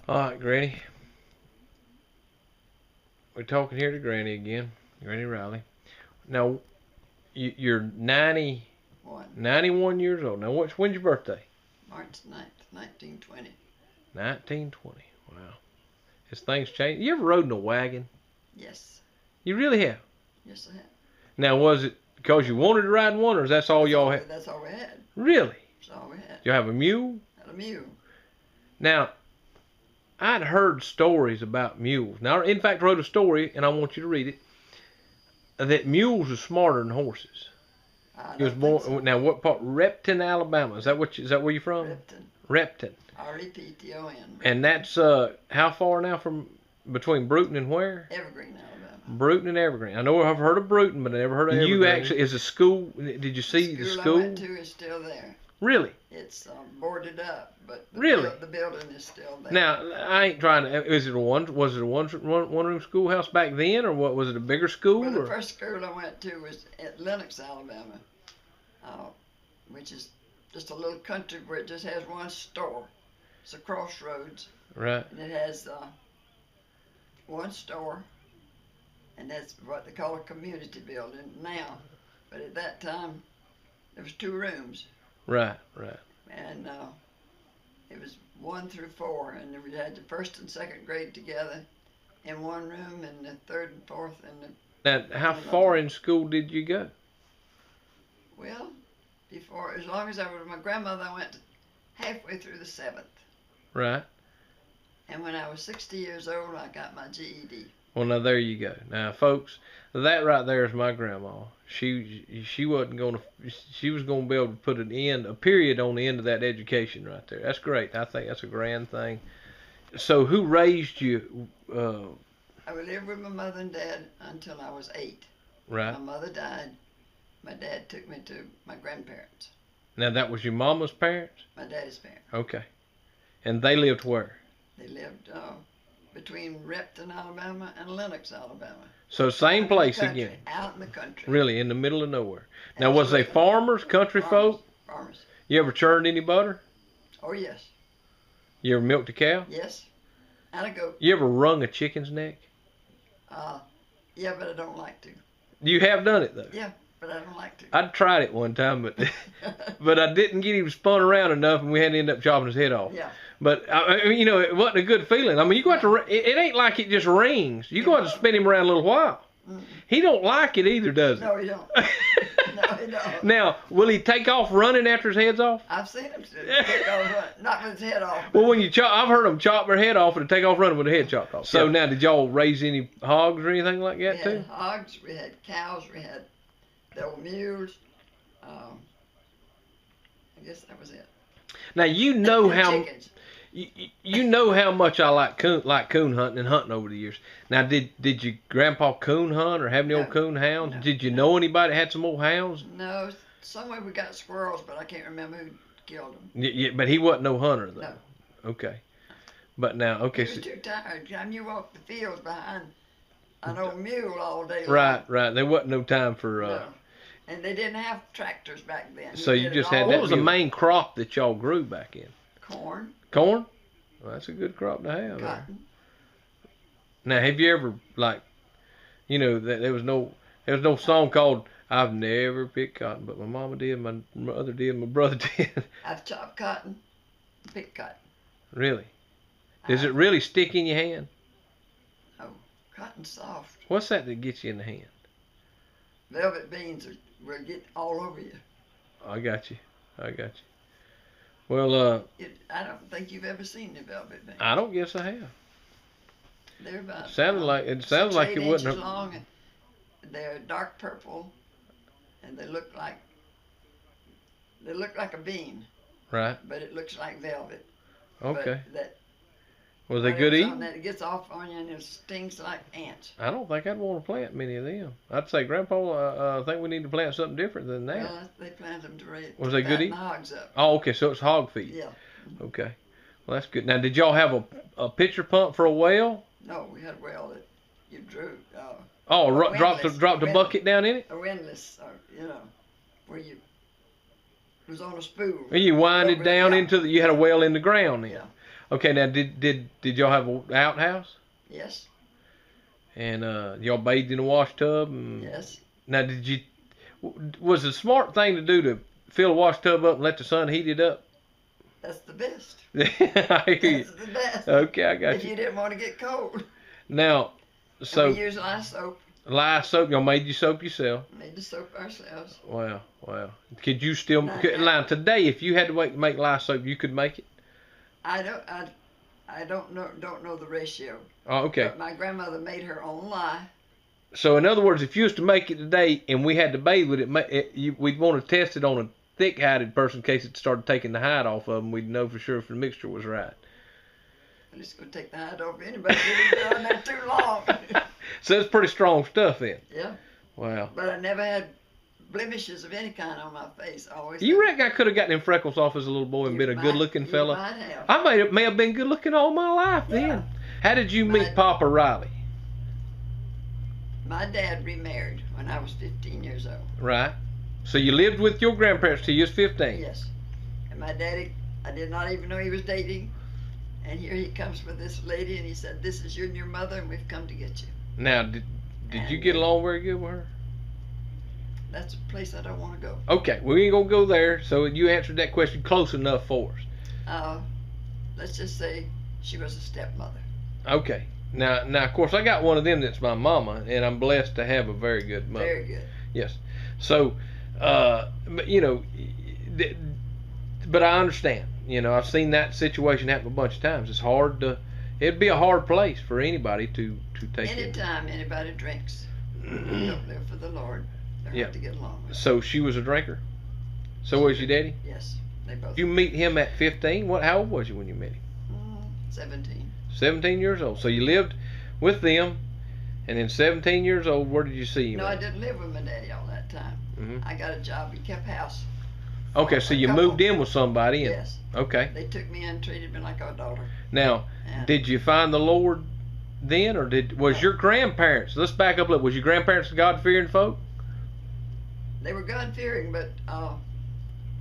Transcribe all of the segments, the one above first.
All right, Granny. We're talking here to Granny again. Granny Riley. Now, you're 91 years old. Now, when's your birthday? March 9th, 1920. 1920. Wow. Has things changed? You ever rode in a wagon? Yes. You really have? Yes, I have. Now, was it because you wanted to ride in one, or is that all y'all had? That's all we had. Really? That's all we had. You have a mule? Had a mule. Now, I'd heard stories about mules. Now, in fact, I wrote a story, and I want you to read it, that mules are smarter than horses. I You was don't born think so. now. What part? Repton, Alabama. Is that where you're from? Repton. Repton. R-E-P-T-O-N. And that's how far now from between Bruton and where? Evergreen, Alabama. Bruton and Evergreen. I know I've heard of Bruton, but I never heard of Evergreen. You actually is a school. Did you see the school? I went to is still there. Really? It's boarded up, but the building is still there. Now I ain't trying to. Was it a one room schoolhouse back then, or what was it? A bigger school? Well, the first school I went to was at Lenox, Alabama, which is just a little country where it just has one store. It's a crossroads. Right. And it has one store, and that's what they call a community building now. But at that time, there was 2 rooms. Right, right. And it was 1 through 4, and we had the 1st and 2nd grade together in one room, and the 3rd and 4th in the. Now, how far in school did you go? Well, as long as I was with my grandmother, I went halfway through the 7th. Right. And when I was 60 years old, I got my GED. Well, now there you go. Now, folks, that right there is my grandma. She wasn't gonna. She was gonna be able to put a period on the end of that education right there. That's great. I think that's a grand thing. So, who raised you? I lived with my mother and dad until I was 8. Right. My mother died. My dad took me to my grandparents. Now, that was your mama's parents? My daddy's parents. Okay. And they lived where? They lived between Repton, Alabama, and Lenox, Alabama. So same place again. Out in the country. Really, in the middle of nowhere. Now, was they farmers, country folk? Farmers. You ever churned any butter? Oh, yes. You ever milked a cow? Yes. And a goat. You ever wrung a chicken's neck? Yeah, but I don't like to. You have done it, though? Yeah, but I don't like to. I tried it one time, but but I didn't get him spun around enough, and we had to end up chopping his head off. Yeah. But, I mean, it wasn't a good feeling. I mean, you go out to, it ain't like it just rings. You go out to spin him around a little while. Mm. He don't like it either, does he? No, he don't. No, he don't. Now, will he take off running after his head's off? I've seen him take off running, knock his head off. Well, when you I've heard them chop their head off and take off running with their head chopped off. So now, did y'all raise any hogs or anything like that, too? We had hogs, we had cows, there were mules. I guess that was it. Now, you know how... Chickens. You know how much I like coon hunting and hunting over the years. Now, did your grandpa coon hunt or have any old coon hounds? No. Did you know anybody that had some old hounds? No, somewhere we got squirrels, but I can't remember who killed them. Yeah, but he wasn't no hunter, though. No. Okay. But now, okay. He was too tired. Time you walk the fields behind an old mule all day long. Right. There wasn't no time for... No. And they didn't have tractors back then. So you just had that. What was the main crop that y'all grew back in? Corn. Corn? Well, that's a good crop to have. Cotton. Now, have you ever, there was no song called "I've Never Picked Cotton," but my mama did, my mother did, my brother did. I've chopped cotton, picked cotton. Really? Does it really stick in your hand? Oh, cotton's soft. What's that gets you in the hand? Velvet beans will get all over you. I got you. Well, I don't think you've ever seen the velvet beans. I don't guess I have. They're about. It sounds like it wasn't. Long. They're dark purple, and they look like a bean. Right. But it looks like velvet. Okay. But was they good eating? It gets off on you and it stings like ants. I don't think I'd want to plant many of them. I'd say, Grandpa, I think we need to plant something different than that. Well, they plant them to raise. Was they good eating? Hogs up. Oh, okay, so it's hog feed. Yeah. Okay. Well, that's good. Now, did y'all have a pitcher pump for a well? No, we had a well that you drew. Dropped a bucket down in it? A windlass, where you was on a spool. And you wind it down into you had a well in the ground then? Yeah. Okay, now did y'all have an outhouse? Yes, And y'all bathed in a wash tub? And yes. now was it a smart thing to do to fill a wash tub up and let the sun heat it up? That's the best. I hear you. That's the best. Okay, I got If you. you didn't want to get cold. Now, And so we use lye soap. lye soap, y'all made your soap yourself. Made the soap ourselves. Wow, wow. Could you still Not now today? If you had to make lye soap, you could make it. I don't know the ratio. Oh, okay. But my grandmother made her own lye. So in other words, if you was to make it today and we had to bathe with it, we'd want to test it on a thick-hided person in case it started taking the hide off of them. We'd know for sure if the mixture was right. I'm just gonna take the hide off anybody who's been on there too long. So it's pretty strong stuff then. Yeah. Wow. But I never had blemishes of any kind on my face. Always. You reckon I could have gotten them freckles off as a little boy and been a good-looking fella? You might have. I may have been good-looking all my life then. Yeah. How did you meet Papa Riley? My dad remarried when I was 15 years old. Right. So you lived with your grandparents till you was 15. Yes. And my daddy, I did not even know he was dating. And here he comes with this lady, and he said, "This is your new mother, and we've come to get you." Now, did you get along very good with her? That's a place I don't want to go. Okay, we ain't gonna go there. So you answered that question close enough for us. Let's just say she was a stepmother. Okay. Now, of course, I got one of them that's my mama, and I'm blessed to have a very good mother. Very good. Yes. So, but you know, but I understand. You know, I've seen that situation happen a bunch of times. It's hard to. It'd be a hard place for anybody to take. Anytime anybody drinks, don't live for the Lord. They're hard to get along with. So she was a drinker. So was your daddy? Yes, they both. You meet him at 15. How old was you when you met him? 17. 17 years old. So you lived with them, and then 17 years old, where did you see him? No, I didn't live with my daddy all that time. Mm-hmm. I got a job. He kept house. Okay, so you moved in with somebody. And, yes. Okay. They took me in, treated me like a daughter. Now, did you find the Lord then, or was your grandparents? Let's back up a little. Was your grandparents God-fearing folk? They were God-fearing, but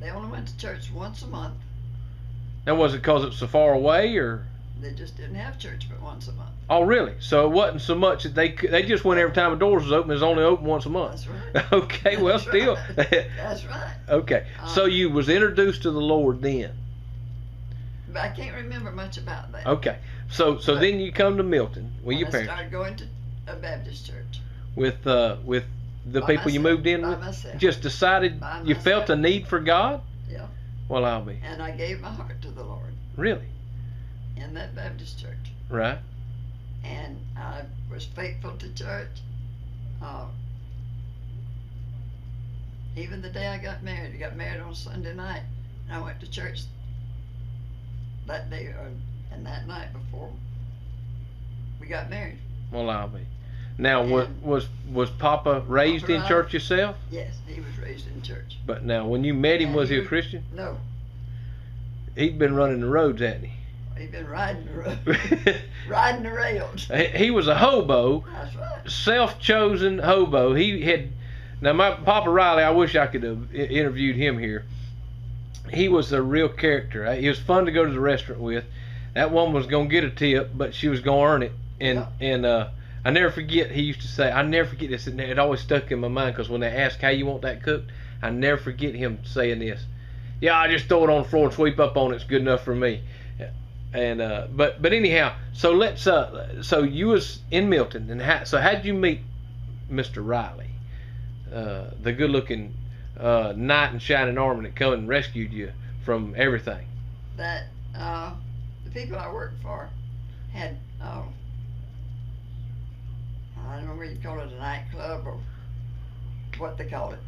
they only went to church once a month. Now, was it because it's so far away, or? They just didn't have church but once a month. Oh, really? So it wasn't so much that they just went every time the doors was open. It was only open once a month. That's right. Okay, well, That's still. Right. That's right. Okay, so you was introduced to the Lord then. But I can't remember much about that. Okay, so then you come to Milton with your parents. I started going to a Baptist church. With the people you moved in with. Myself. Just decided you felt a need for God. Yeah. Well, I'll be. And I gave my heart to the Lord. Really? In that Baptist church. Right. And I was faithful to church. Even the day I got married on Sunday night. And I went to church that day and that night before we got married. Well, I'll be. Now, was Papa raised in church yourself? Yes, he was raised in church. But now, when you met him, was he a Christian? No. He'd been running the roads, hadn't he? He'd been riding the road, riding the rails. He was a hobo. That's right. Self-chosen hobo. He had. Now, my Papa Riley, I wish I could have interviewed him here. He was a real character. He was fun to go to the restaurant with. That woman was gonna get a tip, but she was gonna earn it. And I never forget. He used to say, I never forget this, and it always stuck in my mind because when they ask how you want that cooked, I never forget him saying this. Yeah, I just throw it on the floor and sweep up on it. It's good enough for me. And but anyhow, so let's so you was in Milton, and how'd you meet Mr. Riley, the good-looking knight in shining armor that come and rescued you from everything? That the people I worked for had I don't know whether you call it a nightclub or what they called it.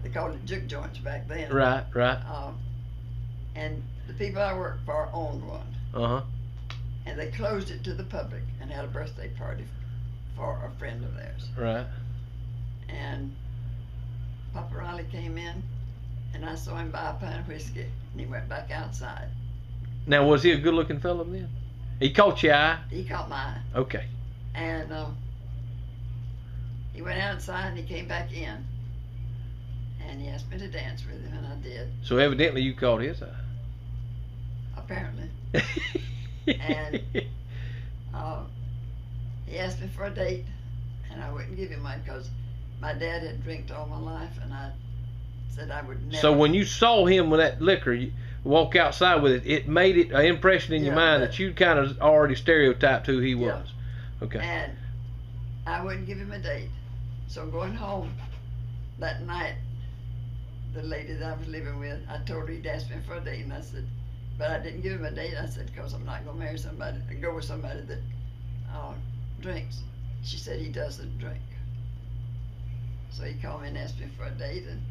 They called it juke joints back then. Right. And the people I worked for owned one. And they closed it to the public and had a birthday party for a friend of theirs. Right. And Papa Riley came in, and I saw him buy a pint of whiskey, and he went back outside. Now, was he a good-looking fellow then? He caught your eye? He caught my eye. Okay. And he went outside, and he came back in, and he asked me to dance with him, and I did. So evidently you caught his eye. Apparently. And he asked me for a date, and I wouldn't give him one because my dad had drank all my life, and I said I would never. So when you saw him with that liquor, you walk outside with it, it made it an impression in your mind that you kind of already stereotyped who he was. Okay. And I wouldn't give him a date. So going home that night, the lady that I was living with, I told her he'd asked me for a date, and I said, but I didn't give him a date. I said, because I'm not going to marry somebody, go with somebody that drinks. She said, he doesn't drink. So he called me and asked me for a date, and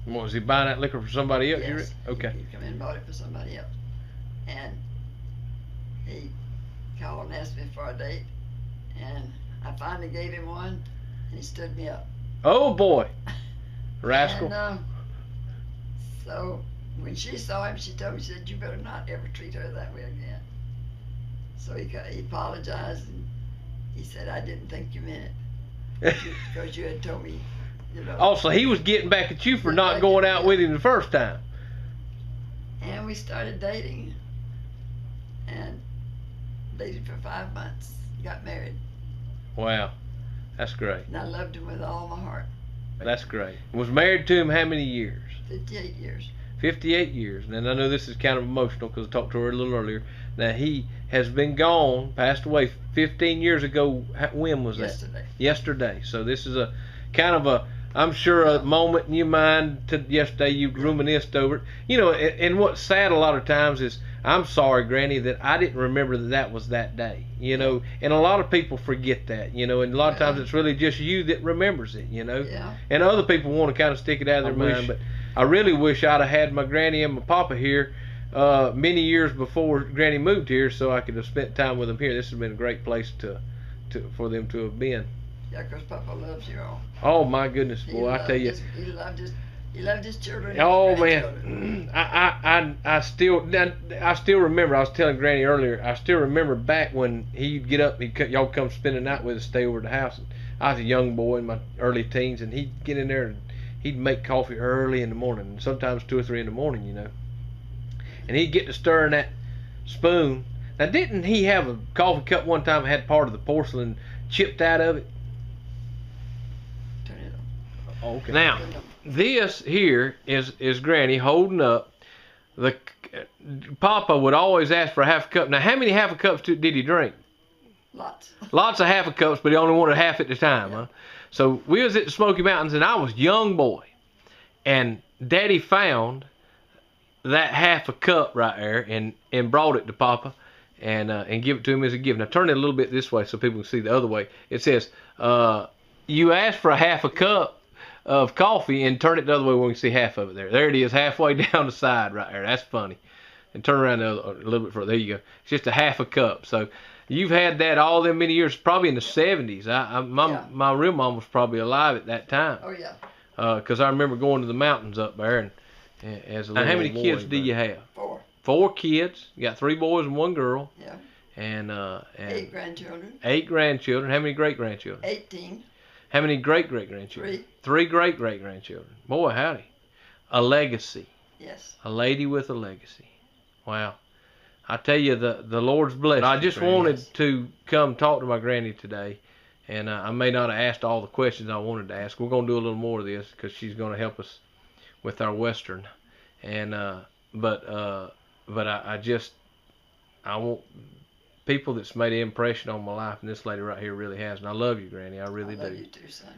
was he buying that liquor for somebody else? yes, Okay. He'd come in and bought it for somebody else. And he called and asked me for a date, and I finally gave him one, and he stood me up. Oh boy, rascal. And so when she saw him, she told me, she said, you better not ever treat her that way again. So he apologized, and he said, I didn't think you meant it, because you had told me, you know. Oh, so he was getting back at you for not going out with him the first time. And we started dating, and dated for 5 months, got married. Wow, that's great. And I loved him with all my heart. That's great. Was married to him how many years? 58 years. 58 years. And I know this is kind of emotional because I talked to her a little earlier. Now, he has been gone, passed away 15 years ago. When was that? Yesterday. Yesterday. So this is a kind of a, I'm sure, a moment in your mind to yesterday you reminisced over it. You know, and what's sad a lot of times is, I'm sorry, Granny, that I didn't remember that was that day. You know, and a lot of people forget that, you know, and a lot of times it's really just you that remembers it, you know. Yeah. And other people want to kind of stick it out of their mind, but I really wish I'd have had my Granny and my Papa here many years before Granny moved here, so I could have spent time with them here. This has been a great place for them to have been. Yeah, because Papa loves you all. Oh my goodness, boy! I tell you, he loved his children. Oh man, I still remember. I was telling Granny earlier. I still remember back when he'd get up, y'all come spend the night with us, stay over at the house. And I was a young boy in my early teens, and he'd get in there and he'd make coffee early in the morning, sometimes 2 or 3 in the morning, you know. And he'd get to stirring that spoon. Now, didn't he have a coffee cup one time that had part of the porcelain chipped out of it? Turn it on. Oh, okay. Now, this here is Granny holding up. Papa would always ask for a half a cup. Now, how many half a cups did he drink? Lots. Lots of half a cups, but he only wanted half at a time, huh? So we was at the Smoky Mountains, and I was a young boy, and Daddy found that half a cup right there and brought it to Papa and give it to him as a gift. Now turn it a little bit this way so people can see the other way. It says, you asked for a half a cup of coffee, and turn it the other way when we can see half of it there. There it is, halfway down the side right there. That's funny. And turn around a little bit further. There you go. It's just a half a cup. So you've had that all them many years, probably in the 70s. My real mom was probably alive at that time. Oh, yeah. Because I remember going to the mountains up there. And as a little boy. How many kids do you have? 4. 4 kids. You got 3 boys and 1 girl. Yeah. And 8 grandchildren. 8 grandchildren. How many great-grandchildren? 18. How many great-great-grandchildren? 3. 3 great-great-grandchildren. Boy, howdy. A legacy. Yes. A lady with a legacy. Wow. I tell you, the Lord's blessed. I just wanted to come talk to my Granny today, and I may not have asked all the questions I wanted to ask. We're going to do a little more of this because she's going to help us with our Western. And but I want people that's made an impression on my life, and this lady right here really has. And I love you, Granny. I really do. I love you too, son.